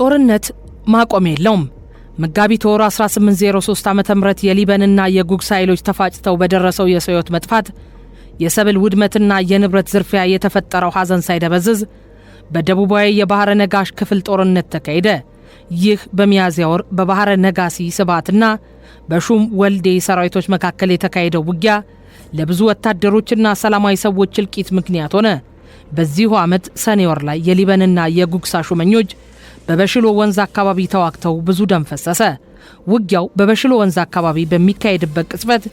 ጦርነት ማቆም የለውም። መጋቢት ወር 1803 ዓ.ም የሊበንና የጉግስ ኃይሎች ተፋጭተው በደረሰው የሰው ሕይወት መጥፋት የሰብል ውድመትና የንብረት ዝርፊያ የተፈጠረው ሐዘን ሳይደበዝዝ በደቡባዊ የባህረ ነጋሽ ክፍል ጦርነት ተካሄደ። ይህ በሚያዝያ ወር በባህረ ነጋሲ ስብዓትና በሹም ወልዴ ሰራዊቶች መካከል የተካሄደው ውጊያ ለብዙ ወታደሮችና ሰላማዊ ሰዎች እልቂት ምክንያት ሆነ። በዚሁ ዓመት ሰኔ ወር ላይ የሊበንና የጉግሳ ሹመኞች በበሽሎ ወንዝ አካባቢ ተዋግተው ብዙ ደም ፈሰሰ። ውጊያው በበሽሎ ወንዝ አካባቢ በሚካሄድበት ቅጽበት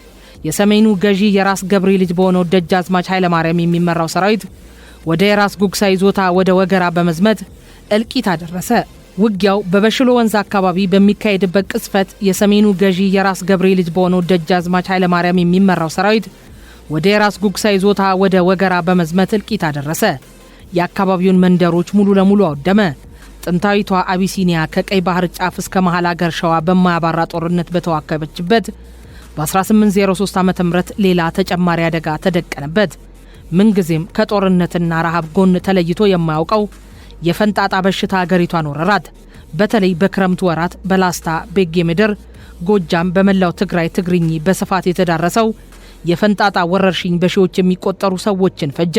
የሰሜኑ ገዢ የራስ ገብሬ ልጅ በሆነው ደጃዝማች ኃይለ ማርያም የሚመራው ሰራዊት ወደ የራስ ጉግሳ ይዞታ ወደ ወገራ በመዝመት እልቂት አደረሰ። ውጊያው በበሽሎ ወንዝ አካባቢ በሚካሄድበት ቅጽበት የሰሜኑ ገዢ የራስ ገብሬ ልጅ በሆነው ደጃዝማች ኃይለ ማርያም የሚመራው ሰራዊት ወደ የራስ ጉግሳ ይዞታ ወደ ወገራ በመዝመት እልቂት አደረሰ። የአካባቢውን መንደሮች ሙሉ ለሙሉ አወደመ። ጥንታዊቷ አቢሲኒያ ከቀይ ባህር ጫፍ እስከ መሃል አገር ሸዋ በማያባራ ጦርነት በተዋከበችበት በ1803 ዓ.ም ሌላ ተጨማሪ አደጋ ተደቀነበት። ምንጊዜም ከጦርነትና ረሃብ ጎን ተለይቶ የማያውቀው የፈንጣጣ በሽታ አገሪቷን ወረራት። በተለይ በክረምቱ ወራት በላስታ ቤጌ ምድር፣ ጎጃም፣ በመላው ትግራይ ትግርኝ በስፋት የተዳረሰው የፈንጣጣ ወረርሽኝ በሺዎች የሚቆጠሩ ሰዎችን ፈጀ።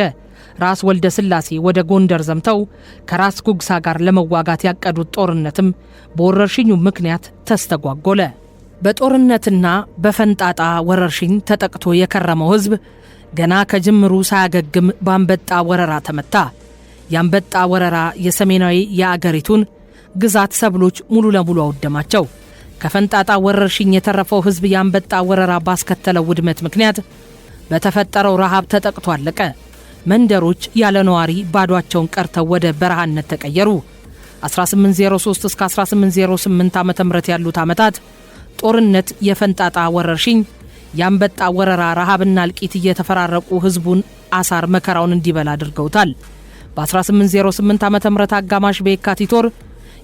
ራስ ወልደ ስላሴ ወደ ጎንደር ዘምተው ከራስ ጉግሳ ጋር ለመዋጋት ያቀዱት ጦርነትም በወረርሽኙ ምክንያት ተስተጓጎለ። በጦርነትና በፈንጣጣ ወረርሽኝ ተጠቅቶ የከረመው ሕዝብ ገና ከጅምሩ ሳያገግም በአንበጣ ወረራ ተመታ። የአንበጣ ወረራ የሰሜናዊ የአገሪቱን ግዛት ሰብሎች ሙሉ ለሙሉ አወደማቸው። ከፈንጣጣ ወረርሽኝ የተረፈው ሕዝብ የአንበጣ ወረራ ባስከተለው ውድመት ምክንያት በተፈጠረው ረሃብ ተጠቅቶ አለቀ። መንደሮች ያለ ነዋሪ ባዷቸውን ቀርተው ወደ በረሃነት ተቀየሩ። 1803 እስከ 1808 ዓ.ም ያሉት ዓመታት ጦርነት፣ የፈንጣጣ ወረርሽኝ፣ የአንበጣ ወረራ፣ ረሃብና እልቂት እየተፈራረቁ ሕዝቡን አሳር መከራውን እንዲበላ አድርገውታል። በ1808 ዓ.ም አጋማሽ በየካቲት ወር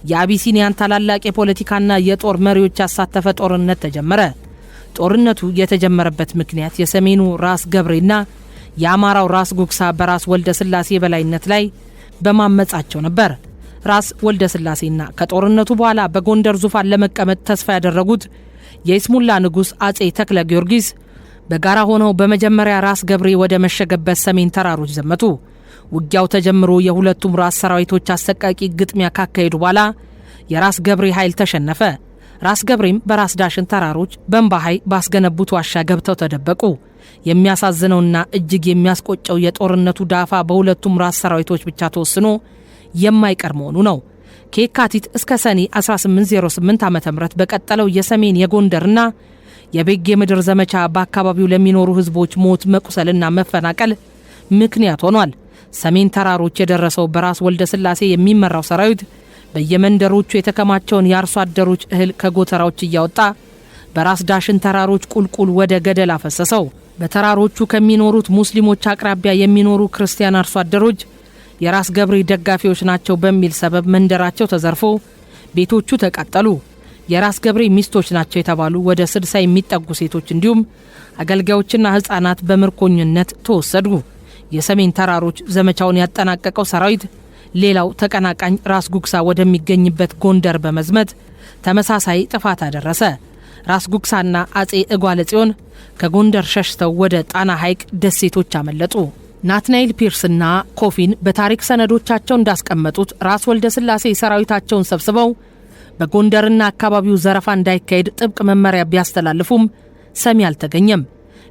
የአቢሲኒያን ታላላቅ የፖለቲካና የጦር መሪዎች ያሳተፈ ጦርነት ተጀመረ። ጦርነቱ የተጀመረበት ምክንያት የሰሜኑ ራስ ገብሬና የአማራው ራስ ጉግሳ በራስ ወልደ ስላሴ በላይነት ላይ በማመጻቸው ነበር። ራስ ወልደ ስላሴና ከጦርነቱ በኋላ በጎንደር ዙፋን ለመቀመጥ ተስፋ ያደረጉት የይስሙላ ንጉሥ አጼ ተክለ ጊዮርጊስ በጋራ ሆነው በመጀመሪያ ራስ ገብሬ ወደ መሸገበት ሰሜን ተራሮች ዘመቱ። ውጊያው ተጀምሮ የሁለቱም ራስ ሰራዊቶች አሰቃቂ ግጥሚያ ካካሄዱ በኋላ የራስ ገብሬ ኃይል ተሸነፈ። ራስ ገብሬም በራስ ዳሽን ተራሮች በእምባሃይ ባስገነቡት ዋሻ ገብተው ተደበቁ። የሚያሳዝነውና እጅግ የሚያስቆጨው የጦርነቱ ዳፋ በሁለቱም ራስ ሰራዊቶች ብቻ ተወስኖ የማይቀር መሆኑ ነው። ከየካቲት እስከ ሰኔ 1808 ዓ.ም በቀጠለው የሰሜን የጎንደርና የቤጌ ምድር ዘመቻ በአካባቢው ለሚኖሩ ሕዝቦች ሞት፣ መቁሰልና መፈናቀል ምክንያት ሆኗል። ሰሜን ተራሮች የደረሰው በራስ ወልደ ስላሴ የሚመራው ሰራዊት በየመንደሮቹ የተከማቸውን የአርሶ አደሮች እህል ከጎተራዎች እያወጣ በራስ ዳሽን ተራሮች ቁልቁል ወደ ገደል አፈሰሰው። በተራሮቹ ከሚኖሩት ሙስሊሞች አቅራቢያ የሚኖሩ ክርስቲያን አርሶ አደሮች የራስ ገብሬ ደጋፊዎች ናቸው በሚል ሰበብ መንደራቸው ተዘርፎ ቤቶቹ ተቃጠሉ። የራስ ገብሬ ሚስቶች ናቸው የተባሉ ወደ 60 የሚጠጉ ሴቶች እንዲሁም አገልጋዮችና ሕፃናት በምርኮኝነት ተወሰዱ። የሰሜን ተራሮች ዘመቻውን ያጠናቀቀው ሰራዊት ሌላው ተቀናቃኝ ራስ ጉግሳ ወደሚገኝበት ጎንደር በመዝመት ተመሳሳይ ጥፋት አደረሰ። ራስ ጉግሳና አጼ እጓለ ጽዮን ከጎንደር ሸሽተው ወደ ጣና ሐይቅ ደሴቶች አመለጡ። ናትናኤል ፒርስና ኮፊን በታሪክ ሰነዶቻቸው እንዳስቀመጡት ራስ ወልደ ስላሴ ሰራዊታቸውን ሰብስበው በጎንደርና አካባቢው ዘረፋ እንዳይካሄድ ጥብቅ መመሪያ ቢያስተላልፉም ሰሚ አልተገኘም።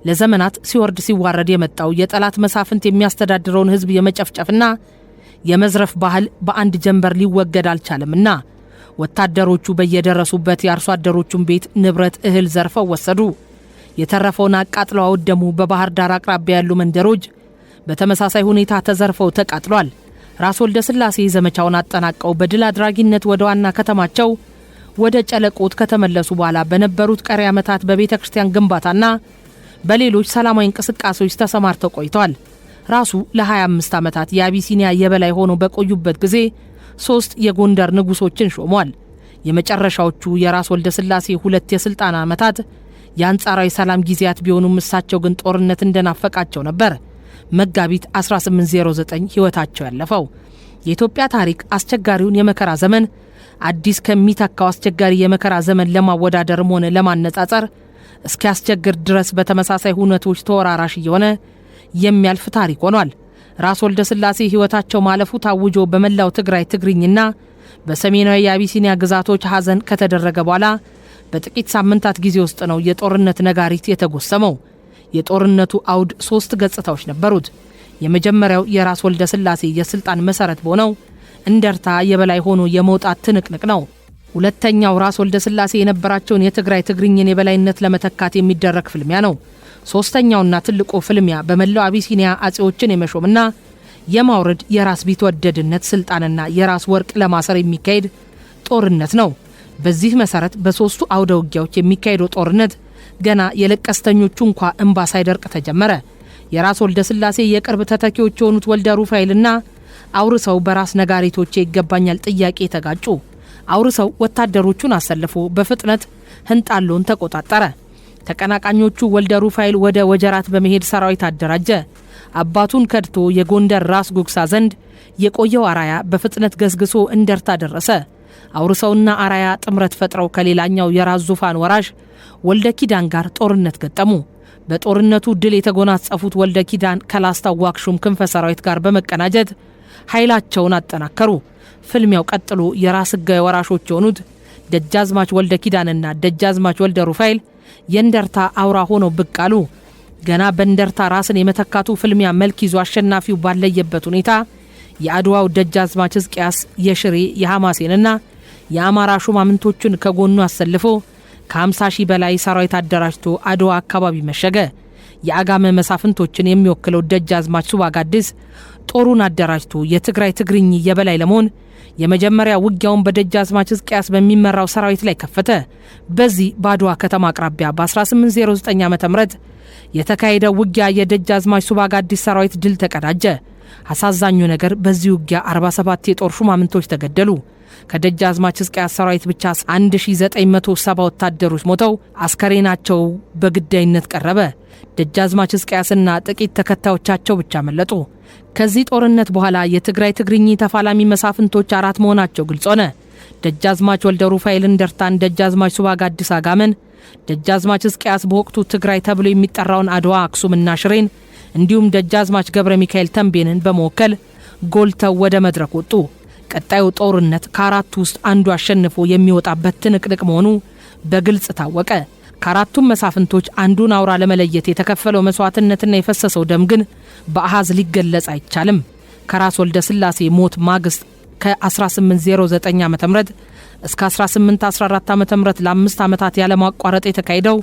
ለዘመናት ሲወርድ ሲዋረድ የመጣው የጠላት መሳፍንት የሚያስተዳድረውን ሕዝብ የመጨፍጨፍና የመዝረፍ ባህል በአንድ ጀንበር ሊወገድ አልቻለምና ወታደሮቹ በየደረሱበት የአርሶ አደሮቹን ቤት ንብረት፣ እህል ዘርፈው ወሰዱ። የተረፈውን አቃጥለው አወደሙ። በባህር ዳር አቅራቢያ ያሉ መንደሮች በተመሳሳይ ሁኔታ ተዘርፈው ተቃጥሏል። ራስ ወልደ ስላሴ ዘመቻውን አጠናቀው በድል አድራጊነት ወደ ዋና ከተማቸው ወደ ጨለቆት ከተመለሱ በኋላ በነበሩት ቀሪ ዓመታት በቤተ ክርስቲያን ግንባታና በሌሎች ሰላማዊ እንቅስቃሴዎች ተሰማርተው ቆይተዋል። ራሱ ለ25 ዓመታት የአቢሲኒያ የበላይ ሆኖ በቆዩበት ጊዜ 3 የጎንደር ንጉሶችን ሾሟል። የመጨረሻዎቹ የራስ ወልደ ስላሴ 2 የስልጣን ዓመታት የአንጻራዊ ሰላም ጊዜያት ቢሆኑም እሳቸው ግን ጦርነት እንደናፈቃቸው ነበር መጋቢት 1809 ሕይወታቸው ያለፈው። የኢትዮጵያ ታሪክ አስቸጋሪውን የመከራ ዘመን አዲስ ከሚተካው አስቸጋሪ የመከራ ዘመን ለማወዳደርም ሆነ ለማነጻጸር እስኪያስቸግር ድረስ በተመሳሳይ ሁነቶች ተወራራሽ እየሆነ የሚያልፍ ታሪክ ሆኗል። ራስ ወልደ ስላሴ ሕይወታቸው ማለፉ ታውጆ በመላው ትግራይ ትግርኝና በሰሜናዊ የአቢሲኒያ ግዛቶች ሐዘን ከተደረገ በኋላ በጥቂት ሳምንታት ጊዜ ውስጥ ነው የጦርነት ነጋሪት የተጎሰመው። የጦርነቱ አውድ 3 ገጽታዎች ነበሩት። የመጀመሪያው የራስ ወልደ ስላሴ የስልጣን መሰረት በሆነው እንደርታ የበላይ ሆኖ የመውጣት ትንቅንቅ ነው። ሁለተኛው ራስ ወልደ ስላሴ የነበራቸውን የትግራይ ትግርኝን የበላይነት ለመተካት የሚደረግ ፍልሚያ ነው። ሶስተኛውና ትልቁ ፍልሚያ በመላው አቢሲኒያ አጼዎችን የመሾምና የማውረድ የራስ ቢትወደድነት ስልጣንና የራስ ወርቅ ለማሰር የሚካሄድ ጦርነት ነው። በዚህ መሰረት በሶስቱ አውደ ውጊያዎች የሚካሄደው ጦርነት ገና የለቀስተኞቹ እንኳ እንባ ሳይደርቅ ተጀመረ። የራስ ወልደ ስላሴ የቅርብ ተተኪዎች የሆኑት ወልደ ሩፋኤልና አውርሰው በራስ ነጋሪቶቼ ይገባኛል ጥያቄ ተጋጩ። አውርሰው ወታደሮቹን አሰልፎ በፍጥነት ህንጣሎን ተቆጣጠረ። ተቀናቃኞቹ ወልደ ሩፋኤል ወደ ወጀራት በመሄድ ሰራዊት አደራጀ። አባቱን ከድቶ የጎንደር ራስ ጉግሳ ዘንድ የቆየው አራያ በፍጥነት ገስግሶ እንደርታ ደረሰ። አውርሰውና አራያ ጥምረት ፈጥረው ከሌላኛው የራስ ዙፋን ወራሽ ወልደ ኪዳን ጋር ጦርነት ገጠሙ። በጦርነቱ ድል የተጎናጸፉት ወልደ ኪዳን ከላስታው ዋክሹም ክንፈ ሰራዊት ጋር በመቀናጀት ኃይላቸውን አጠናከሩ። ፍልሚያው ቀጥሎ የራስ ሕጋዊ ወራሾች የሆኑት ደጃዝማች ወልደ ኪዳንና ደጃዝማች ወልደ ሩፋኤል የእንደርታ አውራ ሆነው ብቅ አሉ። ገና በእንደርታ ራስን የመተካቱ ፍልሚያ መልክ ይዞ አሸናፊው ባለየበት ሁኔታ የአድዋው ደጃዝማች ሕዝቅያስ የሽሬ የሐማሴንና የአማራ ሹማምንቶችን ከጎኑ አሰልፎ ከ50 ሺህ በላይ ሰራዊት አደራጅቶ አድዋ አካባቢ መሸገ። የአጋመ መሳፍንቶችን የሚወክለው ደጃዝማች ሱባጋዲስ ጦሩን አደራጅቶ የትግራይ ትግርኝ የበላይ ለመሆን የመጀመሪያ ውጊያውን በደጃዝማች ሕዝቅያስ በሚመራው ሰራዊት ላይ ከፈተ። በዚህ በአድዋ ከተማ አቅራቢያ በ1809 ዓ.ም የተካሄደው ውጊያ የደጃዝማች ሱባጋዲስ ሰራዊት ድል ተቀዳጀ። አሳዛኙ ነገር በዚህ ውጊያ 47 የጦር ሹማምንቶች ተገደሉ። ከደጃዝማች ሕዝቅያስ ሰራዊት ብቻ 1970 ወታደሮች ሞተው አስከሬናቸው በግዳይነት ቀረበ። ደጃዝማች ሕዝቅያስና ጥቂት ተከታዮቻቸው ብቻ መለጡ። ከዚህ ጦርነት በኋላ የትግራይ ትግርኝ ተፋላሚ መሳፍንቶች 4 መሆናቸው ግልጽ ሆነ። ደጃዝማች ወልደ ሩፋኤል እንደርታን፣ ደጃዝማች ሱባጋዲስ አጋመን፣ ደጃዝማች ሕዝቅያስ በወቅቱ ትግራይ ተብሎ የሚጠራውን አድዋ፣ አክሱምና ሽሬን እንዲሁም ደጃዝማች ገብረ ሚካኤል ተንቤንን በመወከል ጎልተው ወደ መድረክ ወጡ። ቀጣዩ ጦርነት ከአራቱ ውስጥ አንዱ አሸንፎ የሚወጣበት ትንቅንቅ መሆኑ በግልጽ ታወቀ። ከአራቱም መሳፍንቶች አንዱን አውራ ለመለየት የተከፈለው መስዋዕትነትና የፈሰሰው ደም ግን በአሃዝ ሊገለጽ አይቻልም። ከራስ ወልደ ስላሴ ሞት ማግስት ከ1809 ዓ.ም እስከ 1814 ዓ.ም ለ5 ዓመታት ያለማቋረጥ የተካሄደው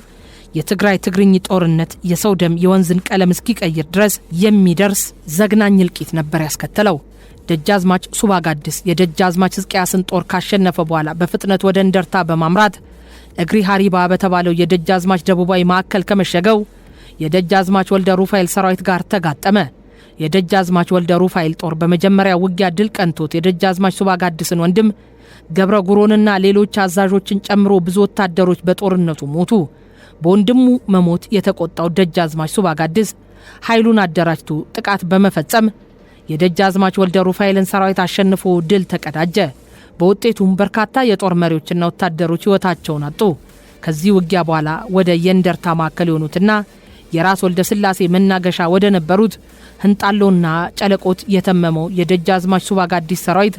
የትግራይ ትግርኝ ጦርነት የሰው ደም የወንዝን ቀለም እስኪቀይር ድረስ የሚደርስ ዘግናኝ እልቂት ነበር ያስከተለው። ደጃዝማች ሱባጋዲስ የደጃዝማች ሕዝቅያስን ጦር ካሸነፈ በኋላ በፍጥነት ወደ እንደርታ በማምራት እግሪ ሀሪባ በተባለው የደጃዝማች ደቡባዊ ማዕከል ከመሸገው የደጃዝማች ወልደ ሩፋኤል ሰራዊት ጋር ተጋጠመ። የደጃዝማች ወልደ ሩፋኤል ጦር በመጀመሪያ ውጊያ ድል ቀንቶት የደጃዝማች ሱባጋዲስን ወንድም ገብረ ጉሮንና ሌሎች አዛዦችን ጨምሮ ብዙ ወታደሮች በጦርነቱ ሞቱ። በወንድሙ መሞት የተቆጣው ደጃዝማች ሱባጋዲስ ኃይሉን አደራጅቶ ጥቃት በመፈጸም የደጃዝማች ወልደ ሩፋኤልን ሰራዊት አሸንፎ ድል ተቀዳጀ። በውጤቱም በርካታ የጦር መሪዎችና ወታደሮች ሕይወታቸውን አጡ። ከዚህ ውጊያ በኋላ ወደ የእንደርታ ማዕከል የሆኑትና የራስ ወልደ ስላሴ መናገሻ ወደ ነበሩት ህንጣሎና ጨለቆት የተመመው የደጃዝማች ሱባጋዲስ ሰራዊት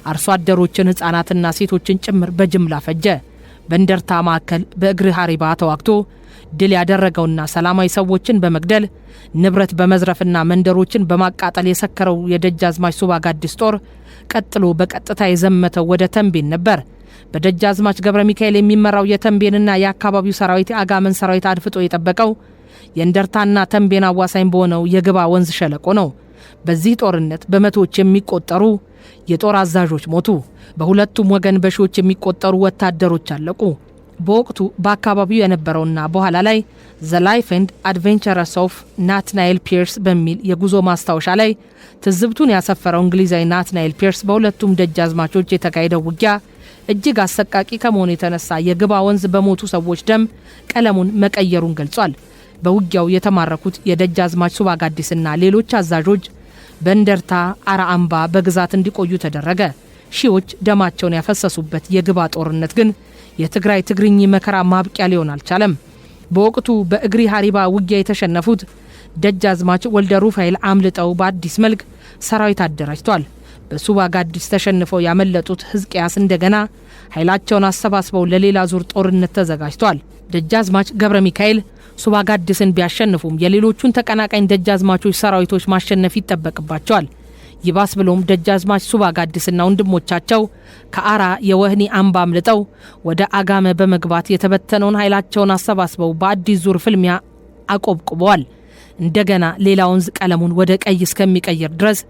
አርሶ አደሮችን፣ ሕፃናትና ሴቶችን ጭምር በጅምላ ፈጀ። በእንደርታ ማዕከል በእግሪ ሀሪባ ተዋግቶ ድል ያደረገውና ሰላማዊ ሰዎችን በመግደል ንብረት በመዝረፍና መንደሮችን በማቃጠል የሰከረው የደጃዝማች ሱባጋዲስ ጦር ቀጥሎ በቀጥታ የዘመተው ወደ ተንቤን ነበር። በደጃዝማች ገብረ ሚካኤል የሚመራው የተንቤንና የአካባቢው ሰራዊት አጋመን ሰራዊት አድፍጦ የጠበቀው የእንደርታና ተንቤን አዋሳኝ በሆነው የግባ ወንዝ ሸለቆ ነው። በዚህ ጦርነት በመቶዎች የሚቆጠሩ የጦር አዛዦች ሞቱ። በሁለቱም ወገን በሺዎች የሚቆጠሩ ወታደሮች አለቁ። በወቅቱ በአካባቢው የነበረውና በኋላ ላይ ዘ ላይፍ ኤንድ አድቬንቸርስ ኦፍ ናትናኤል ፒርስ በሚል የጉዞ ማስታወሻ ላይ ትዝብቱን ያሰፈረው እንግሊዛዊ ናትናኤል ፒርስ በሁለቱም ደጃዝማቾች የተካሄደው ውጊያ እጅግ አሰቃቂ ከመሆኑ የተነሳ የግባ ወንዝ በሞቱ ሰዎች ደም ቀለሙን መቀየሩን ገልጿል። በውጊያው የተማረኩት የደጃዝማች ሱባጋዲስና ሌሎች አዛዦች በእንደርታ አራአምባ በግዛት እንዲቆዩ ተደረገ። ሺዎች ደማቸውን ያፈሰሱበት የግባ ጦርነት ግን የትግራይ ትግርኝ መከራ ማብቂያ ሊሆን አልቻለም። በወቅቱ በእግሪ ሐሪባ ውጊያ የተሸነፉት ደጃዝማች ወልደ ሩፋኤል አምልጠው በአዲስ መልክ ሰራዊት አደራጅቷል። በሱባ ጋዲስ ተሸንፈው ያመለጡት ሕዝቅያስ እንደገና ኃይላቸውን አሰባስበው ለሌላ ዙር ጦርነት ተዘጋጅቷል። ደጃዝማች ገብረ ሚካኤል ሱባ ጋዲስን ቢያሸንፉም የሌሎቹን ተቀናቃኝ ደጃዝማቾች ሰራዊቶች ማሸነፍ ይጠበቅባቸዋል። ይባስ ብሎም ደጃዝማች ሱባ ጋዲስና ወንድሞቻቸው ከአራ የወህኒ አምባ አምልጠው ወደ አጋመ በመግባት የተበተነውን ኃይላቸውን አሰባስበው በአዲስ ዙር ፍልሚያ አቆብቁበዋል። እንደገና ሌላ ወንዝ ቀለሙን ወደ ቀይ እስከሚቀይር ድረስ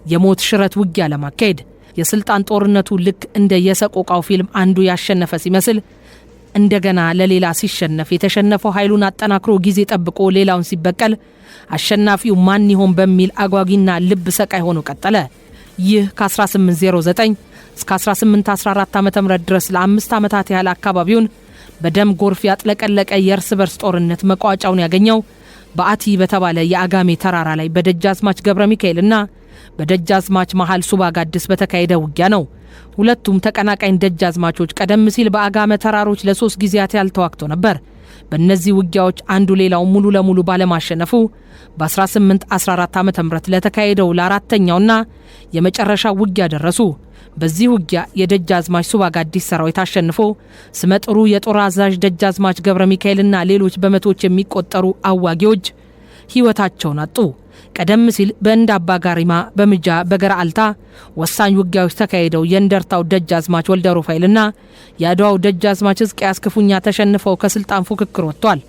የሞት ሽረት ውጊያ ለማካሄድ የስልጣን ጦርነቱ ልክ እንደ የሰቆቃው ፊልም አንዱ ያሸነፈ ሲመስል እንደገና ለሌላ ሲሸነፍ የተሸነፈው ኃይሉን አጠናክሮ ጊዜ ጠብቆ ሌላውን ሲበቀል አሸናፊው ማን ይሆን በሚል አጓጊና ልብ ሰቃይ ሆኖ ቀጠለ። ይህ ከ1809 እስከ 1814 ዓ.ም ድረስ ለ5 ዓመታት ያህል አካባቢውን በደም ጎርፍ ያጥለቀለቀ የእርስ በርስ ጦርነት መቋጫውን ያገኘው በአቲ በተባለ የአጋሜ ተራራ ላይ በደጃዝማች ገብረ ሚካኤልና በደጃዝማች መሃል ሱባ ጋዲስ በተካሄደ ውጊያ ነው። ሁለቱም ተቀናቃኝ ደጃዝማቾች ቀደም ሲል በአጋመ ተራሮች ለ3 ጊዜያት ያልተዋክቶ ነበር። በእነዚህ ውጊያዎች አንዱ ሌላው ሙሉ ለሙሉ ባለማሸነፉ በ1814 ዓ.ም ለተካሄደው ለአራተኛውና የመጨረሻ ውጊያ ደረሱ። በዚህ ውጊያ የደጃዝማች ሱባ ጋዲስ ሰራዊት አሸንፎ ስመጥሩ የጦር አዛዥ ደጃዝማች ገብረ ሚካኤልና ሌሎች በመቶዎች የሚቆጠሩ አዋጊዎች ሕይወታቸውን አጡ። ቀደም ሲል በእንዳ አባ ጋሪማ፣ በምጃ፣ በገራአልታ ወሳኝ ውጊያዎች ተካሄደው የእንደርታው ደጃዝማች ወልደ ሩፋኤልና የአድዋው ደጃዝማች ሕዝቅያስ ክፉኛ ተሸንፈው ከስልጣን ፉክክር ወጥቷል።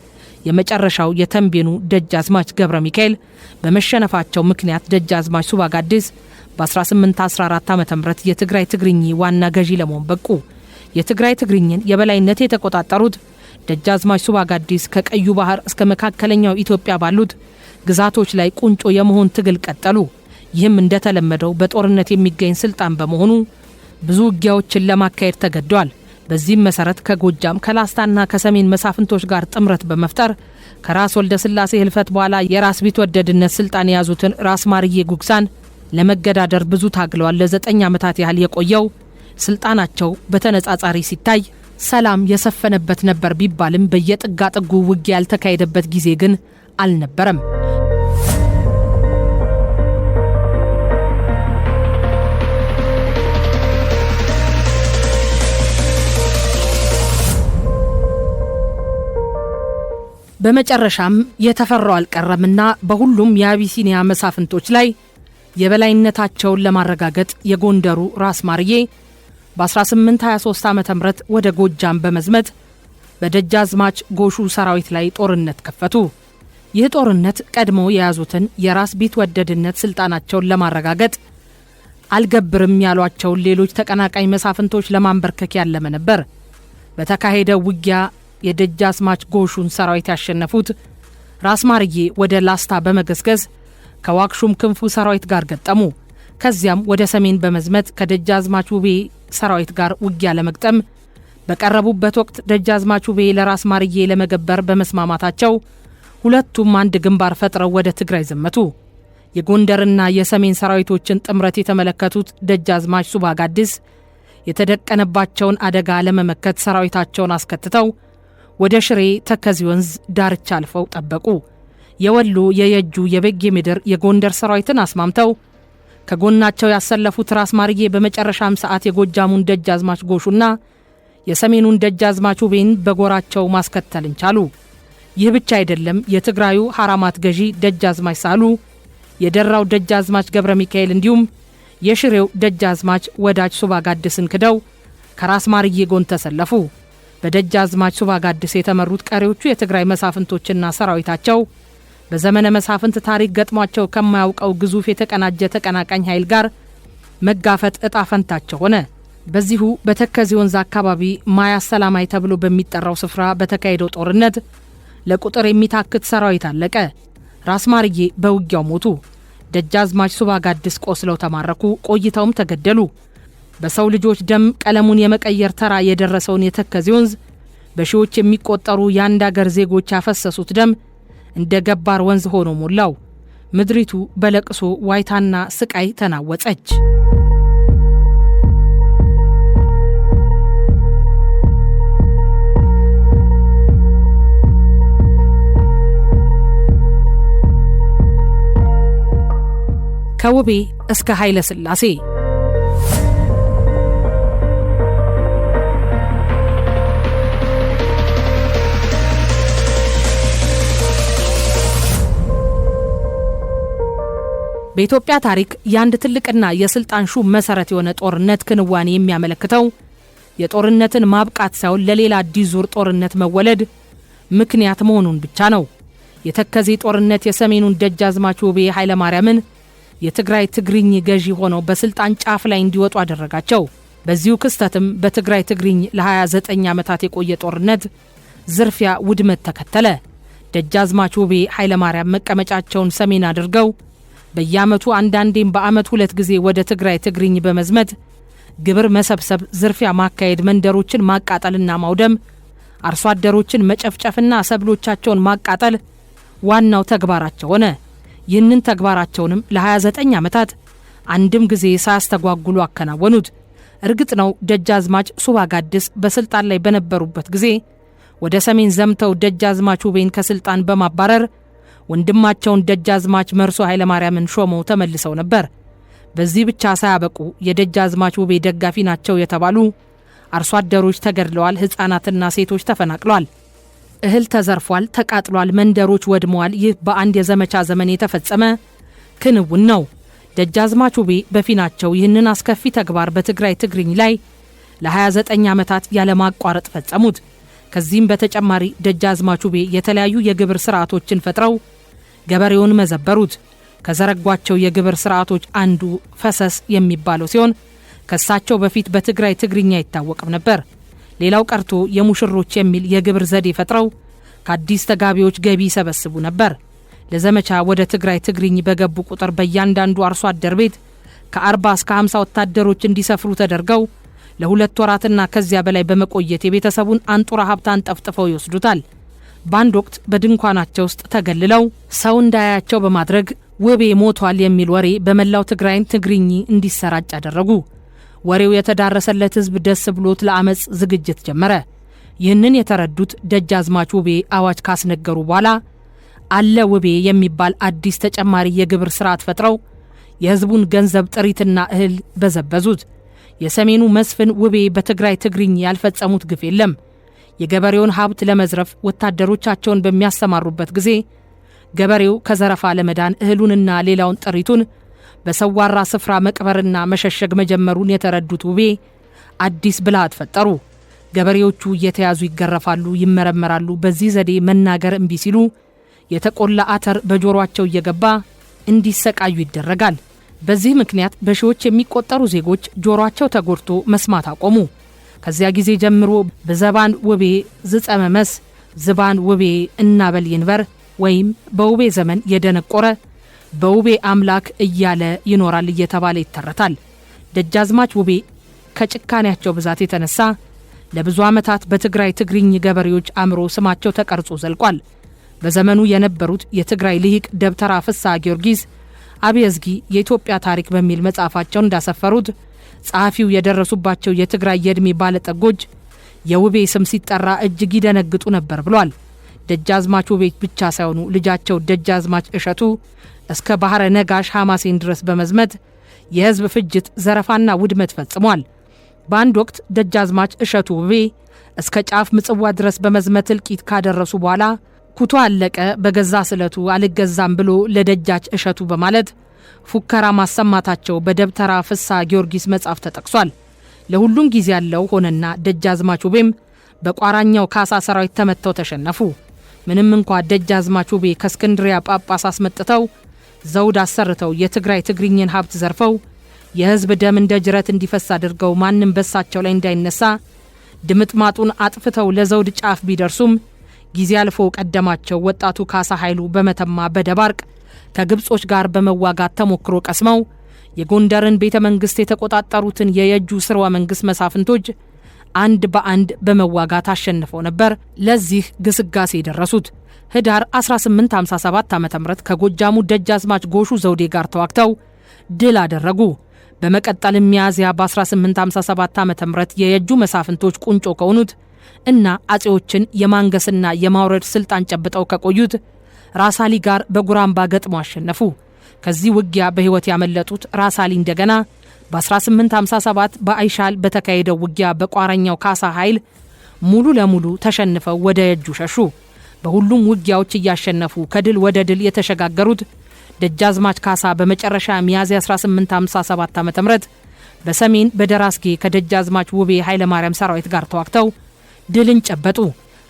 የመጨረሻው የተንቤኑ ደጃዝማች ገብረ ሚካኤል በመሸነፋቸው ምክንያት ደጃዝማች ሱባ ጋዲስ በ1814 ዓ.ም የትግራይ ትግርኝ ዋና ገዢ ለመሆን በቁ። የትግራይ ትግርኝን የበላይነት የተቆጣጠሩት ደጃዝማች ሱባ ጋዲስ ከቀዩ ባህር እስከ መካከለኛው ኢትዮጵያ ባሉት ግዛቶች ላይ ቁንጮ የመሆን ትግል ቀጠሉ። ይህም እንደተለመደው በጦርነት የሚገኝ ስልጣን በመሆኑ ብዙ ውጊያዎችን ለማካሄድ ተገደዋል። በዚህም መሰረት ከጎጃም ከላስታና ከሰሜን መሳፍንቶች ጋር ጥምረት በመፍጠር ከራስ ወልደ ስላሴ ህልፈት በኋላ የራስ ቢትወደድነት ስልጣን የያዙትን ራስ ማርዬ ጉግሳን ለመገዳደር ብዙ ታግለዋል። ለ9 ዓመታት ያህል የቆየው ስልጣናቸው በተነጻጻሪ ሲታይ ሰላም የሰፈነበት ነበር ቢባልም በየጥጋ ጥጉ ውጊያ ያልተካሄደበት ጊዜ ግን አልነበረም። በመጨረሻም የተፈራው አልቀረምና በሁሉም የአቢሲኒያ መሳፍንቶች ላይ የበላይነታቸውን ለማረጋገጥ የጎንደሩ ራስ ማርዬ በ1823 ዓ.ም ወደ ጎጃም በመዝመት በደጃዝማች ጎሹ ሰራዊት ላይ ጦርነት ከፈቱ። ይህ ጦርነት ቀድሞ የያዙትን የራስ ቢትወደድነት ስልጣናቸውን ለማረጋገጥ አልገብርም ያሏቸውን ሌሎች ተቀናቃኝ መሳፍንቶች ለማንበርከክ ያለመ ነበር። በተካሄደው ውጊያ የደጃዝማች ጎሹን ሰራዊት ያሸነፉት ራስ ማርዬ ወደ ላስታ በመገስገስ ከዋክሹም ክንፉ ሰራዊት ጋር ገጠሙ። ከዚያም ወደ ሰሜን በመዝመት ከደጃዝማች ውቤ ሰራዊት ጋር ውጊያ ለመግጠም በቀረቡበት ወቅት ደጃዝማች ውቤ ለራስ ማርዬ ለመገበር በመስማማታቸው ሁለቱም አንድ ግንባር ፈጥረው ወደ ትግራይ ዘመቱ። የጎንደርና የሰሜን ሰራዊቶችን ጥምረት የተመለከቱት ደጃዝማች ሱባ ጋዲስ የተደቀነባቸውን አደጋ ለመመከት ሰራዊታቸውን አስከትተው ወደ ሽሬ ተከዚ ወንዝ ዳርቻ አልፈው ጠበቁ። የወሎ የየጁ የበጌ ምድር የጎንደር ሰራዊትን አስማምተው ከጎናቸው ያሰለፉት ራስ ማርዬ በመጨረሻም ሰዓት የጎጃሙን ደጃዝማች ጎሹና የሰሜኑን ደጃዝማች ውቤን በጎራቸው ማስከተልን ቻሉ። ይህ ብቻ አይደለም። የትግራዩ ሐራማት ገዢ ደጃዝማች ሳሉ፣ የደራው ደጃዝማች ገብረ ሚካኤል እንዲሁም የሽሬው ደጃዝማች ወዳጅ ሱባ ጋዲስን ክደው ከራስ ማርዬ ጎን ተሰለፉ። በደጃዝማች ሱባ ጋዲስ የተመሩት ቀሪዎቹ የትግራይ መሳፍንቶችና ሰራዊታቸው በዘመነ መሳፍንት ታሪክ ገጥሟቸው ከማያውቀው ግዙፍ የተቀናጀ ተቀናቃኝ ኃይል ጋር መጋፈጥ እጣ ፈንታቸው ሆነ። በዚሁ በተከዚ ወንዝ አካባቢ ማያ ሰላማይ ተብሎ በሚጠራው ስፍራ በተካሄደው ጦርነት ለቁጥር የሚታክት ሰራዊት አለቀ። ራስ ማርዬ በውጊያው ሞቱ። ደጃዝማች ሱባ ጋዲስ ቆስለው ተማረኩ፣ ቆይተውም ተገደሉ። በሰው ልጆች ደም ቀለሙን የመቀየር ተራ የደረሰውን የተከዚ ወንዝ በሺዎች የሚቆጠሩ የአንድ አገር ዜጎች ያፈሰሱት ደም እንደ ገባር ወንዝ ሆኖ ሞላው። ምድሪቱ በለቅሶ ዋይታና ስቃይ ተናወጸች። ከውቤ እስከ ኃይለ ሥላሴ በኢትዮጵያ ታሪክ ያንድ ትልቅና የስልጣን ሹም መሰረት የሆነ ጦርነት ክንዋኔ የሚያመለክተው የጦርነትን ማብቃት ሳይሆን ለሌላ አዲስ ዙር ጦርነት መወለድ ምክንያት መሆኑን ብቻ ነው። የተከዜ ጦርነት የሰሜኑን ደጃዝማች ውቤ ኃይለ ማርያምን የትግራይ ትግርኝ ገዢ ሆነው በስልጣን ጫፍ ላይ እንዲወጡ አደረጋቸው። በዚሁ ክስተትም በትግራይ ትግርኝ ለ29 ዓመታት የቆየ ጦርነት፣ ዝርፊያ፣ ውድመት ተከተለ። ደጃዝማች ውቤ ኃይለ ማርያም መቀመጫቸውን ሰሜን አድርገው በየዓመቱ አንዳንዴም በዓመት 2 ጊዜ ወደ ትግራይ ትግርኝ በመዝመት ግብር መሰብሰብ፣ ዝርፊያ ማካሄድ፣ መንደሮችን ማቃጠልና ማውደም፣ አርሶ አደሮችን መጨፍጨፍና ሰብሎቻቸውን ማቃጠል ዋናው ተግባራቸው ሆነ። ይህንን ተግባራቸውንም ለ29 ዓመታት አንድም ጊዜ ሳያስተጓጉሉ አከናወኑት። እርግጥ ነው ደጃዝማች ሱባጋድስ በስልጣን ላይ በነበሩበት ጊዜ ወደ ሰሜን ዘምተው ደጃዝማች ውቤን ከስልጣን በማባረር ወንድማቸውን ደጃዝማች መርሶ ኃይለ ማርያምን ሾመው ተመልሰው ነበር። በዚህ ብቻ ሳያበቁ የደጃዝማች ውቤ ደጋፊ ናቸው የተባሉ አርሶ አደሮች ተገድለዋል፣ ሕፃናትና ሴቶች ተፈናቅለዋል፣ እህል ተዘርፏል፣ ተቃጥሏል፣ መንደሮች ወድመዋል። ይህ በአንድ የዘመቻ ዘመን የተፈጸመ ክንውን ነው። ደጃዝማች ውቤ በፊናቸው ይህንን አስከፊ ተግባር በትግራይ ትግርኝ ላይ ለ29 ዓመታት ያለማቋረጥ ፈጸሙት። ከዚህም በተጨማሪ ደጃዝማች ውቤ የተለያዩ የግብር ስርዓቶችን ፈጥረው ገበሬውን መዘበሩት። ከዘረጓቸው የግብር ስርዓቶች አንዱ ፈሰስ የሚባለው ሲሆን ከሳቸው በፊት በትግራይ ትግርኛ ይታወቅም ነበር። ሌላው ቀርቶ የሙሽሮች የሚል የግብር ዘዴ ፈጥረው ከአዲስ ተጋቢዎች ገቢ ይሰበስቡ ነበር። ለዘመቻ ወደ ትግራይ ትግርኝ በገቡ ቁጥር በእያንዳንዱ አርሶ አደር ቤት ከ40 እስከ 50 ወታደሮች እንዲሰፍሩ ተደርገው ለ2 ወራትና ከዚያ በላይ በመቆየት የቤተሰቡን አንጡራ ሀብት አንጠፍጥፈው ይወስዱታል። በአንድ ወቅት በድንኳናቸው ውስጥ ተገልለው ሰው እንዳያቸው በማድረግ ውቤ ሞቷል የሚል ወሬ በመላው ትግራይን ትግርኝ እንዲሰራጭ አደረጉ። ወሬው የተዳረሰለት ሕዝብ ደስ ብሎት ለአመፅ ዝግጅት ጀመረ። ይህንን የተረዱት ደጃዝማች ውቤ አዋጅ ካስነገሩ በኋላ አለ ውቤ የሚባል አዲስ ተጨማሪ የግብር ስርዓት ፈጥረው የሕዝቡን ገንዘብ ጥሪትና እህል በዘበዙት። የሰሜኑ መስፍን ውቤ በትግራይ ትግርኝ ያልፈጸሙት ግፍ የለም። የገበሬውን ሀብት ለመዝረፍ ወታደሮቻቸውን በሚያሰማሩበት ጊዜ ገበሬው ከዘረፋ ለመዳን እህሉንና ሌላውን ጥሪቱን በሰዋራ ስፍራ መቅበርና መሸሸግ መጀመሩን የተረዱት ውቤ አዲስ ብልሃት ፈጠሩ። ገበሬዎቹ እየተያዙ ይገረፋሉ፣ ይመረመራሉ። በዚህ ዘዴ መናገር እምቢ ሲሉ የተቆላ አተር በጆሮአቸው እየገባ እንዲሰቃዩ ይደረጋል። በዚህ ምክንያት በሺዎች የሚቆጠሩ ዜጎች ጆሮአቸው ተጎድቶ መስማት አቆሙ። ከዚያ ጊዜ ጀምሮ በዘባን ውቤ ዝጸመመስ፣ ዝባን ውቤ እናበል ይንበር ወይም በውቤ ዘመን የደነቆረ በውቤ አምላክ እያለ ይኖራል እየተባለ ይተረታል። ደጃዝማች ውቤ ከጭካኔያቸው ብዛት የተነሳ ለብዙ ዓመታት በትግራይ ትግርኝ ገበሬዎች አእምሮ ስማቸው ተቀርጾ ዘልቋል። በዘመኑ የነበሩት የትግራይ ልሂቅ ደብተራ ፍስሐ ጊዮርጊስ አብየዝጊ የኢትዮጵያ ታሪክ በሚል መጽሐፋቸው እንዳሰፈሩት ጸሐፊው የደረሱባቸው የትግራይ የዕድሜ ባለጠጎች የውቤ ስም ሲጠራ እጅግ ይደነግጡ ነበር ብሏል። ደጃዝማች ውቤ ብቻ ሳይሆኑ ልጃቸው ደጃዝማች እሸቱ እስከ ባህረ ነጋሽ ሐማሴን ድረስ በመዝመት የሕዝብ ፍጅት፣ ዘረፋና ውድመት ፈጽሟል። በአንድ ወቅት ደጃዝማች እሸቱ ውቤ እስከ ጫፍ ምጽዋ ድረስ በመዝመት እልቂት ካደረሱ በኋላ ኩቶ አለቀ በገዛ ስለቱ አልገዛም ብሎ ለደጃች እሸቱ በማለት ፉከራ ማሰማታቸው በደብተራ ፍስሐ ጊዮርጊስ መጽሐፍ ተጠቅሷል። ለሁሉም ጊዜ ያለው ሆነና ደጃዝማች ውቤም በቋራኛው ካሳ ሰራዊት ተመተው ተሸነፉ። ምንም እንኳ ደጃዝማች ውቤ ከእስክንድሪያ ጳጳስ አስመጥተው ዘውድ አሰርተው የትግራይ ትግርኝን ሀብት ዘርፈው የሕዝብ ደም እንደ ጅረት እንዲፈስ አድርገው ማንም በሳቸው ላይ እንዳይነሳ ድምጥማጡን አጥፍተው ለዘውድ ጫፍ ቢደርሱም ጊዜ አልፎ ቀደማቸው ወጣቱ ካሳ ኃይሉ በመተማ በደባርቅ ከግብጾች ጋር በመዋጋት ተሞክሮ ቀስመው የጎንደርን ቤተ መንግስት የተቆጣጠሩትን የየጁ ስርወ መንግስት መሳፍንቶች አንድ በአንድ በመዋጋት አሸንፈው ነበር ለዚህ ግስጋሴ የደረሱት። ህዳር 1857 ዓ.ም ከጎጃሙ ደጃዝማች ጎሹ ዘውዴ ጋር ተዋግተው ድል አደረጉ። በመቀጠልም ሚያዝያ በ1857 ዓ.ም የየጁ መሳፍንቶች ቁንጮ ከሆኑት እና አጼዎችን የማንገስና የማውረድ ስልጣን ጨብጠው ከቆዩት ራሳሊ ጋር በጉራምባ ገጥሞ አሸነፉ። ከዚህ ውጊያ በህይወት ያመለጡት ራስ አሊ እንደገና በ1857 በአይሻል በተካሄደው ውጊያ በቋረኛው ካሳ ኃይል ሙሉ ለሙሉ ተሸንፈው ወደ የጁ ሸሹ። በሁሉም ውጊያዎች እያሸነፉ ከድል ወደ ድል የተሸጋገሩት ደጃዝማች ካሳ በመጨረሻ ሚያዝያ 1857 ዓ.ም በሰሜን በደራስጌ ከደጃዝማች ውቤ ኃይለ ማርያም ሰራዊት ጋር ተዋግተው ድልን ጨበጡ።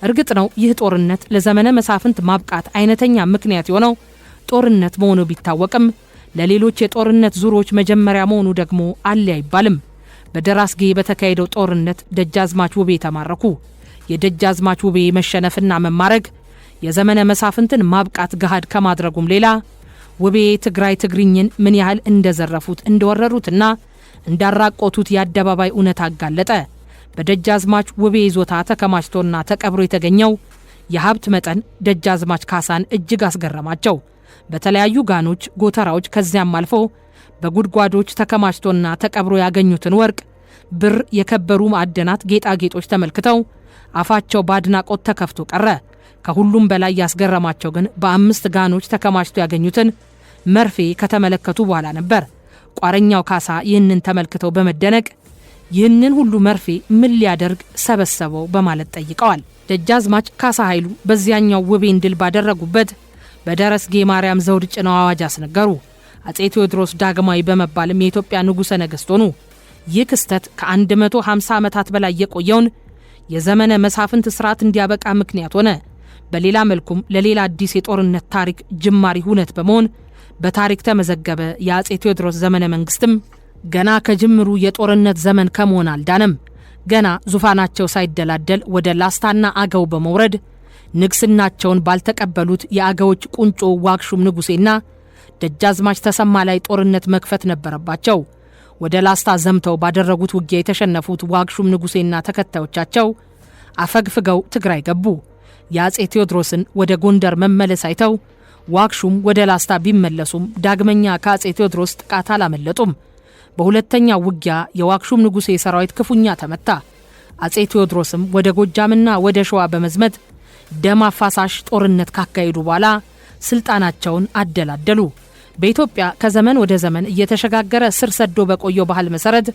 እርግጥ ነው ይህ ጦርነት ለዘመነ መሳፍንት ማብቃት አይነተኛ ምክንያት የሆነው ጦርነት መሆኑ ቢታወቅም ለሌሎች የጦርነት ዙሮች መጀመሪያ መሆኑ ደግሞ አለ አይባልም። በደራስጌ በተካሄደው ጦርነት ደጃዝማች ውቤ ተማረኩ። የደጃዝማች ውቤ መሸነፍና መማረክ የዘመነ መሳፍንትን ማብቃት ገሃድ ከማድረጉም ሌላ ውቤ ትግራይ ትግርኝን ምን ያህል እንደዘረፉት እንደወረሩትና እንዳራቆቱት የአደባባይ እውነት አጋለጠ። በደጃዝማች ውቤ ይዞታ ተከማችቶና ተቀብሮ የተገኘው የሀብት መጠን ደጃዝማች ካሳን እጅግ አስገረማቸው። በተለያዩ ጋኖች፣ ጎተራዎች ከዚያም አልፎ በጉድጓዶች ተከማችቶና ተቀብሮ ያገኙትን ወርቅ፣ ብር፣ የከበሩ ማዕድናት፣ ጌጣጌጦች ተመልክተው አፋቸው በአድናቆት ተከፍቶ ቀረ። ከሁሉም በላይ ያስገረማቸው ግን በ5 ጋኖች ተከማችቶ ያገኙትን መርፌ ከተመለከቱ በኋላ ነበር። ቋረኛው ካሳ ይህንን ተመልክተው በመደነቅ ይህንን ሁሉ መርፌ ምን ሊያደርግ ሰበሰበው በማለት ጠይቀዋል። ደጃዝማች ካሳ ኃይሉ በዚያኛው ውቤን ድል ባደረጉበት በደረስጌ ማርያም ዘውድ ጭነው አዋጅ አስነገሩ። አጼ ቴዎድሮስ ዳግማዊ በመባልም የኢትዮጵያ ንጉሠ ነገሥት ሆኑ። ይህ ክስተት ከ150 ዓመታት በላይ የቆየውን የዘመነ መሳፍንት ስርዓት እንዲያበቃ ምክንያት ሆነ። በሌላ መልኩም ለሌላ አዲስ የጦርነት ታሪክ ጅማሪ ሁነት በመሆን በታሪክ ተመዘገበ። የአጼ ቴዎድሮስ ዘመነ መንግስትም ገና ከጅምሩ የጦርነት ዘመን ከመሆን አልዳነም። ገና ዙፋናቸው ሳይደላደል ወደ ላስታና አገው በመውረድ ንግስናቸውን ባልተቀበሉት የአገዎች ቁንጮ ዋግሹም ንጉሴና ደጃዝማች ተሰማ ላይ ጦርነት መክፈት ነበረባቸው። ወደ ላስታ ዘምተው ባደረጉት ውጊያ የተሸነፉት ዋግሹም ንጉሴና ተከታዮቻቸው አፈግፍገው ትግራይ ገቡ። የአጼ ቴዎድሮስን ወደ ጎንደር መመለስ አይተው ዋግሹም ወደ ላስታ ቢመለሱም ዳግመኛ ከአጼ ቴዎድሮስ ጥቃት አላመለጡም። በሁለተኛው ውጊያ የዋግሹም ንጉሴ ሰራዊት ክፉኛ ተመታ። አጼ ቴዎድሮስም ወደ ጎጃምና ወደ ሸዋ በመዝመት ደም አፋሳሽ ጦርነት ካካሄዱ በኋላ ስልጣናቸውን አደላደሉ። በኢትዮጵያ ከዘመን ወደ ዘመን እየተሸጋገረ ስር ሰዶ በቆየው ባህል መሰረት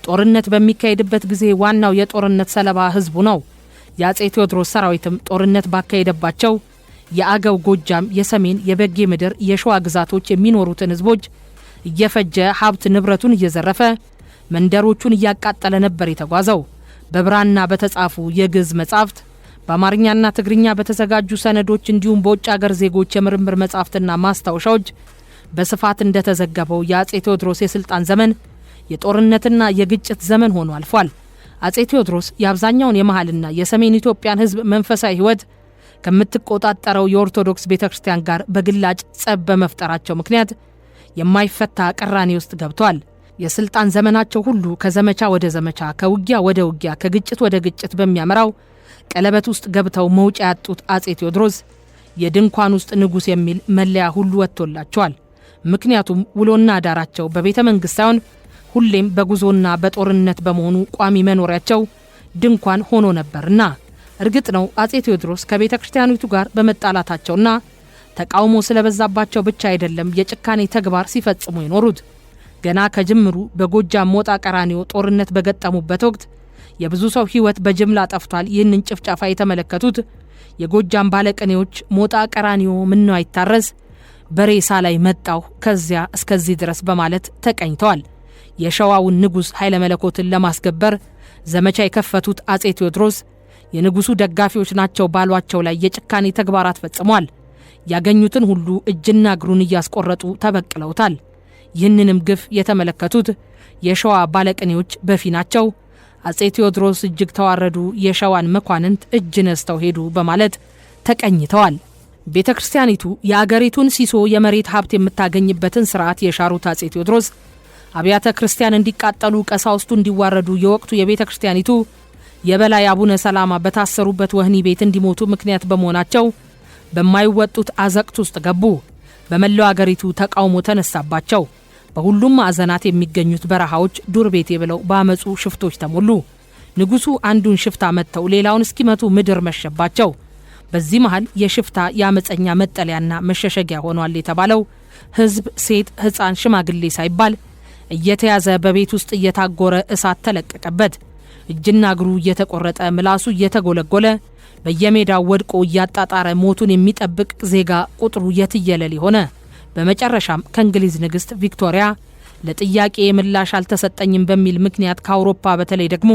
ጦርነት በሚካሄድበት ጊዜ ዋናው የጦርነት ሰለባ ህዝቡ ነው። የአጼ ቴዎድሮስ ሰራዊትም ጦርነት ባካሄደባቸው የአገው፣ ጎጃም፣ የሰሜን፣ የበጌ ምድር፣ የሸዋ ግዛቶች የሚኖሩትን ህዝቦች እየፈጀ ሀብት ንብረቱን እየዘረፈ መንደሮቹን እያቃጠለ ነበር የተጓዘው። በብራና በተጻፉ የግዕዝ መጻሕፍት፣ በአማርኛና ትግርኛ በተዘጋጁ ሰነዶች እንዲሁም በውጭ አገር ዜጎች የምርምር መጻሕፍትና ማስታወሻዎች በስፋት እንደተዘገበው የአጼ ቴዎድሮስ የስልጣን ዘመን የጦርነትና የግጭት ዘመን ሆኖ አልፏል። አጼ ቴዎድሮስ የአብዛኛውን የመሃልና የሰሜን ኢትዮጵያን ህዝብ መንፈሳዊ ህይወት ከምትቆጣጠረው የኦርቶዶክስ ቤተክርስቲያን ጋር በግላጭ ጸብ በመፍጠራቸው ምክንያት የማይፈታ ቅራኔ ውስጥ ገብቷል። የስልጣን ዘመናቸው ሁሉ ከዘመቻ ወደ ዘመቻ፣ ከውጊያ ወደ ውጊያ፣ ከግጭት ወደ ግጭት በሚያመራው ቀለበት ውስጥ ገብተው መውጫ ያጡት አጼ ቴዎድሮስ የድንኳን ውስጥ ንጉሥ የሚል መለያ ሁሉ ወጥቶላቸዋል። ምክንያቱም ውሎና አዳራቸው በቤተ መንግስት ሳይሆን ሁሌም በጉዞና በጦርነት በመሆኑ ቋሚ መኖሪያቸው ድንኳን ሆኖ ነበርና። እርግጥ ነው አጼ ቴዎድሮስ ከቤተ ክርስቲያኒቱ ጋር በመጣላታቸውና ተቃውሞ ስለበዛባቸው ብቻ አይደለም የጭካኔ ተግባር ሲፈጽሙ የኖሩት። ገና ከጅምሩ በጎጃም ሞጣ ቀራኒዮ ጦርነት በገጠሙበት ወቅት የብዙ ሰው ህይወት በጅምላ ጠፍቷል። ይህንን ጭፍጨፋ የተመለከቱት የጎጃም ባለቅኔዎች ሞጣ ቀራኒዮ ምነው አይታረስ በሬሳ ላይ መጣው ከዚያ እስከዚህ ድረስ በማለት ተቀኝተዋል። የሸዋውን ንጉሥ ኃይለ መለኮትን ለማስገበር ዘመቻ የከፈቱት አጼ ቴዎድሮስ የንጉሱ ደጋፊዎች ናቸው ባሏቸው ላይ የጭካኔ ተግባራት ፈጽሟል። ያገኙትን ሁሉ እጅና እግሩን እያስቆረጡ ተበቅለውታል። ይህንንም ግፍ የተመለከቱት የሸዋ ባለቅኔዎች በፊናቸው አጼ ቴዎድሮስ እጅግ ተዋረዱ፣ የሸዋን መኳንንት እጅ ነስተው ሄዱ በማለት ተቀኝተዋል። ቤተ ክርስቲያኒቱ የአገሪቱን ሲሶ የመሬት ሀብት የምታገኝበትን ስርዓት የሻሩት አጼ ቴዎድሮስ አብያተ ክርስቲያን እንዲቃጠሉ፣ ቀሳውስቱ እንዲዋረዱ፣ የወቅቱ የቤተ ክርስቲያኒቱ የበላይ አቡነ ሰላማ በታሰሩበት ወህኒ ቤት እንዲሞቱ ምክንያት በመሆናቸው በማይወጡት አዘቅት ውስጥ ገቡ። በመላው አገሪቱ ተቃውሞ ተነሳባቸው። በሁሉም ማዕዘናት የሚገኙት በረሃዎች ዱር ቤቴ ብለው በአመፁ ሽፍቶች ተሞሉ። ንጉሱ አንዱን ሽፍታ መጥተው ሌላውን እስኪመቱ ምድር መሸባቸው። በዚህ መሃል የሽፍታ የአመፀኛ መጠለያና መሸሸጊያ ሆኗል የተባለው ህዝብ፣ ሴት፣ ህፃን፣ ሽማግሌ ሳይባል እየተያዘ በቤት ውስጥ እየታጎረ እሳት ተለቀቀበት። እጅና እግሩ እየተቆረጠ ምላሱ እየተጎለጎለ በየሜዳው ወድቆ እያጣጣረ ሞቱን የሚጠብቅ ዜጋ ቁጥሩ የትየለሌ ሆነ። በመጨረሻም ከእንግሊዝ ንግስት ቪክቶሪያ ለጥያቄ ምላሽ አልተሰጠኝም በሚል ምክንያት ከአውሮፓ በተለይ ደግሞ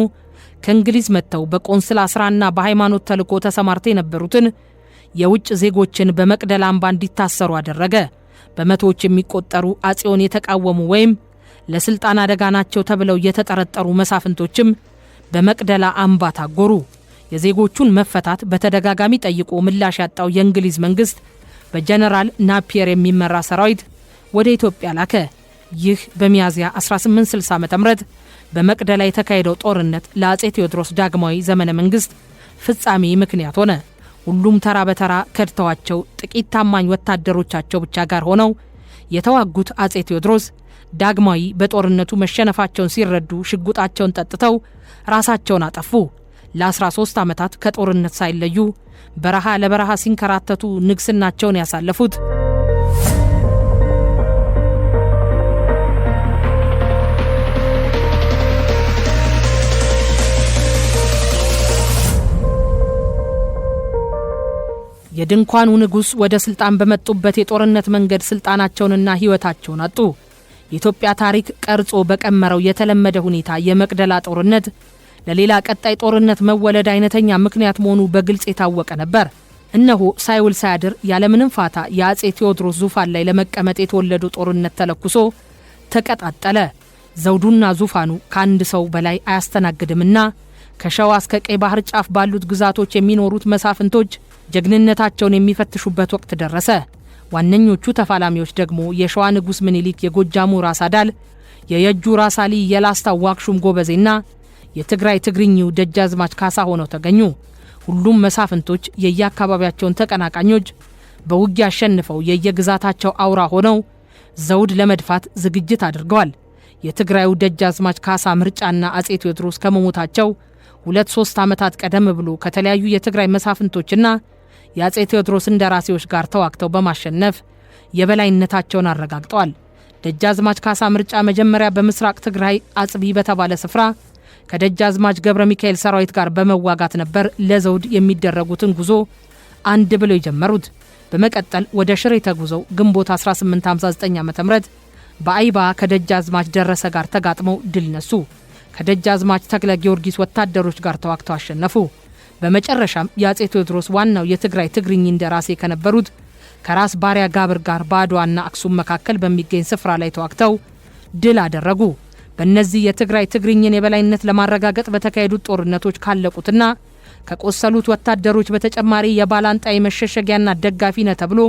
ከእንግሊዝ መጥተው በቆንስላ ስራና በሃይማኖት ተልዕኮ ተሰማርተው የነበሩትን የውጭ ዜጎችን በመቅደላ አምባ እንዲታሰሩ አደረገ። በመቶዎች የሚቆጠሩ አጼውን የተቃወሙ ወይም ለስልጣን አደጋ ናቸው ተብለው የተጠረጠሩ መሳፍንቶችም በመቅደላ አምባ ታጎሩ። የዜጎቹን መፈታት በተደጋጋሚ ጠይቆ ምላሽ ያጣው የእንግሊዝ መንግስት በጀነራል ናፒየር የሚመራ ሰራዊት ወደ ኢትዮጵያ ላከ። ይህ በሚያዝያ 1860 ዓ.ም በመቅደላ የተካሄደው ጦርነት ለአጼ ቴዎድሮስ ዳግማዊ ዘመነ መንግስት ፍጻሜ ምክንያት ሆነ። ሁሉም ተራ በተራ ከድተዋቸው ጥቂት ታማኝ ወታደሮቻቸው ብቻ ጋር ሆነው የተዋጉት አጼ ቴዎድሮስ ዳግማዊ በጦርነቱ መሸነፋቸውን ሲረዱ ሽጉጣቸውን ጠጥተው ራሳቸውን አጠፉ። ለ13 ዓመታት ከጦርነት ሳይለዩ በረሃ ለበረሃ ሲንከራተቱ ንግስናቸውን ያሳለፉት የድንኳኑ ንጉስ ወደ ስልጣን በመጡበት የጦርነት መንገድ ስልጣናቸውንና ህይወታቸውን አጡ። የኢትዮጵያ ታሪክ ቀርጾ በቀመረው የተለመደ ሁኔታ የመቅደላ ጦርነት ለሌላ ቀጣይ ጦርነት መወለድ አይነተኛ ምክንያት መሆኑ በግልጽ የታወቀ ነበር። እነሆ ሳይውል ሳያድር ያለምንም ፋታ የአጼ ቴዎድሮስ ዙፋን ላይ ለመቀመጥ የተወለዱ ጦርነት ተለኩሶ ተቀጣጠለ። ዘውዱና ዙፋኑ ከአንድ ሰው በላይ አያስተናግድምና ከሸዋ እስከ ቀይ ባህር ጫፍ ባሉት ግዛቶች የሚኖሩት መሳፍንቶች ጀግንነታቸውን የሚፈትሹበት ወቅት ደረሰ። ዋነኞቹ ተፋላሚዎች ደግሞ የሸዋ ንጉስ ምኒልክ የጎጃሙ ራስ አዳል፣ የየጁ ራስ አሊ የላስታው ዋክሹም ጎበዜና የትግራይ ትግርኝው ደጃዝማች ካሳ ሆነው ተገኙ። ሁሉም መሳፍንቶች የየአካባቢያቸውን ተቀናቃኞች በውጊያ አሸንፈው የየግዛታቸው አውራ ሆነው ዘውድ ለመድፋት ዝግጅት አድርገዋል። የትግራዩ ደጃዝማች ካሳ ምርጫና አጼ ቴዎድሮስ ከመሞታቸው 2-3 ዓመታት ቀደም ብሎ ከተለያዩ የትግራይ መሳፍንቶችና የአጼ ቴዎድሮስ እንደራሴዎች ጋር ተዋግተው በማሸነፍ የበላይነታቸውን አረጋግጠዋል። ደጃዝማች ካሳ ምርጫ መጀመሪያ በምስራቅ ትግራይ አጽቢ በተባለ ስፍራ ከደጃዝማች ገብረ ሚካኤል ሰራዊት ጋር በመዋጋት ነበር ለዘውድ የሚደረጉትን ጉዞ አንድ ብለው የጀመሩት። በመቀጠል ወደ ሽሬ ተጉዘው ግንቦት 1859 ዓ.ም በአይባ ከደጃዝማች ደረሰ ጋር ተጋጥመው ድል ነሱ። ከደጃዝማች ተክለ ጊዮርጊስ ወታደሮች ጋር ተዋግተው አሸነፉ። በመጨረሻም የአጼ ቴዎድሮስ ዋናው የትግራይ ትግርኝ እንደራሴ ከነበሩት ከራስ ባሪያ ጋብር ጋር በአድዋና አክሱም መካከል በሚገኝ ስፍራ ላይ ተዋግተው ድል አደረጉ። በእነዚህ የትግራይ ትግርኝን የበላይነት ለማረጋገጥ በተካሄዱት ጦርነቶች ካለቁትና ከቆሰሉት ወታደሮች በተጨማሪ የባላንጣ የመሸሸጊያና ደጋፊ ነው ተብሎ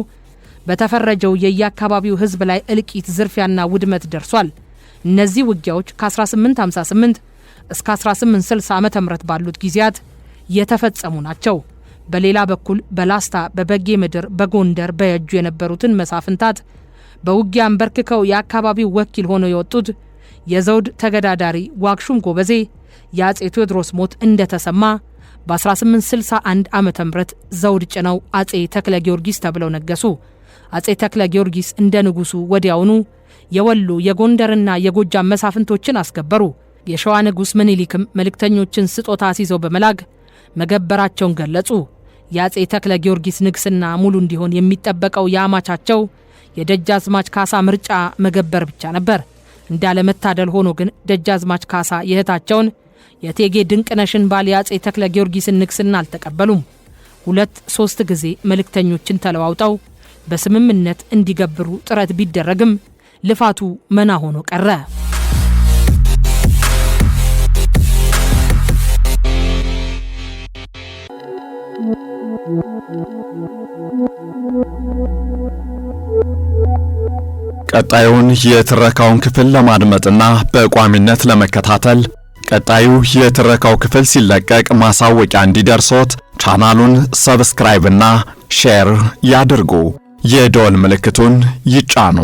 በተፈረጀው የየአካባቢው ህዝብ ላይ እልቂት፣ ዝርፊያና ውድመት ደርሷል። እነዚህ ውጊያዎች ከ1858 እስከ 1860 ዓ.ም ባሉት ጊዜያት የተፈጸሙ ናቸው። በሌላ በኩል በላስታ፣ በበጌ ምድር፣ በጎንደር በየጁ የነበሩትን መሳፍንታት በውጊያ አንበርክከው የአካባቢው ወኪል ሆነው የወጡት የዘውድ ተገዳዳሪ ዋክሹም ጎበዜ የአጼ ቴዎድሮስ ሞት እንደተሰማ በ1861 ዓመተ ምህረት ዘውድ ጭነው አጼ ተክለ ጊዮርጊስ ተብለው ነገሱ። አጼ ተክለ ጊዮርጊስ እንደ ንጉሱ ወዲያውኑ የወሎ የጎንደርና የጎጃም መሳፍንቶችን አስገበሩ። የሸዋ ንጉስ ምኒልክም መልእክተኞችን ስጦታ ሲዘው በመላክ መገበራቸውን ገለጹ። የአጼ ተክለ ጊዮርጊስ ንግስና ሙሉ እንዲሆን የሚጠበቀው የአማቻቸው የደጃዝማች ካሳ ምርጫ መገበር ብቻ ነበር። እንዳለመታደል ሆኖ ግን ደጃዝማች ካሳ የእህታቸውን የቴጌ ድንቅነሽን ባል የአጼ ተክለ ጊዮርጊስን ንግስና አልተቀበሉም። 2-3 ጊዜ መልእክተኞችን ተለዋውጠው በስምምነት እንዲገብሩ ጥረት ቢደረግም ልፋቱ መና ሆኖ ቀረ። ቀጣዩን የትረካውን ክፍል ለማድመጥና በቋሚነት ለመከታተል ቀጣዩ የትረካው ክፍል ሲለቀቅ ማሳወቂያ እንዲደርሶት ቻናሉን ሰብስክራይብ እና ሼር ያድርጉ። የደወል ምልክቱን ይጫኑ።